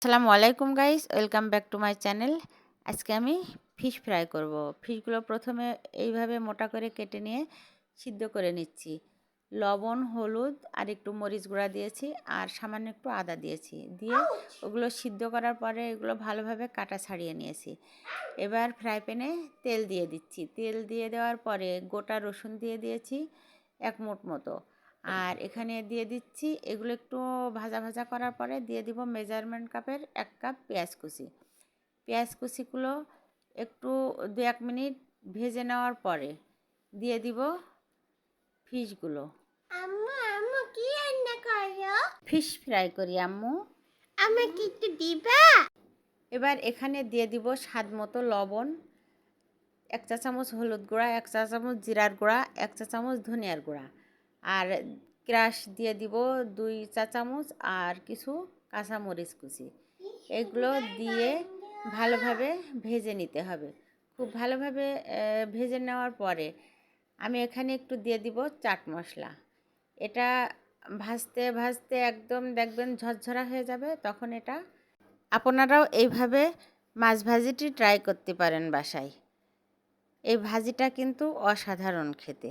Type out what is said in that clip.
আসসালামু আলাইকুম guys, welcome back to my channel. আজকে আমি ফিশ ফ্রাই করব। ফিশগুলো প্রথমে এইভাবে মোটা করে কেটে নিয়ে সিদ্ধ করে নিচ্ছি। লবণ, হলুদ আর একটু মরিচ গুঁড়া দিয়েছি আর সামান্য একটু আদা দিয়েছি। দিয়ে ওগুলো সিদ্ধ করার পরে এগুলো ভালোভাবে কাটা ছাড়িয়ে নিয়েছি। এবার ফ্রাই প্যানে তেল দিয়ে দিচ্ছি। তেল দিয়ে দেওয়ার পরে গোটা রসুন দিয়ে দিয়েছি 1 মুঠ মতো। আর এখানে দিয়ে দিচ্ছি, এগুলো একটু ভাজা ভাজা করার পরে দিয়ে দিব মেজারমেন্ট কাপের 1 কাপ পেঁয়াজ কুচি। পেঁয়াজ কুচিগুলো একটু 2-1 মিনিট ভেজে নেওয়ার পরে দিয়ে দিব ফিশগুলো। আম্মু আম্মু কি রান্না করো? ফিশ ফ্রাই করি আম্মু। আমাকে একটু দিবা? এবার এখানে দিয়ে দিব স্বাদ মতো লবণ, 1 চা চামচ হলুদ গুঁড়া, 1 চা চামচ জিরার গুঁড়া, 1 চা চামচ ধনিয়ার গুঁড়া, আর ক্রাশ দিয়ে দিব 2 চা চামচ আর কিছু কাঁচামরিচ কুচি। এগুলো দিয়ে ভালোভাবে ভেজে নিতে হবে। খুব ভালোভাবে ভেজে নেওয়ার পরে আমি এখানে একটু দিয়ে দিব চাট মশলা। এটা ভাজতে ভাজতে একদম দেখবেন ঝরঝরা হয়ে যাবে, তখন এটা আপনারাও এইভাবে মাছ ভাজিটি ট্রাই করতে পারেন বাসায়। এই ভাজিটা কিন্তু অসাধারণ খেতে।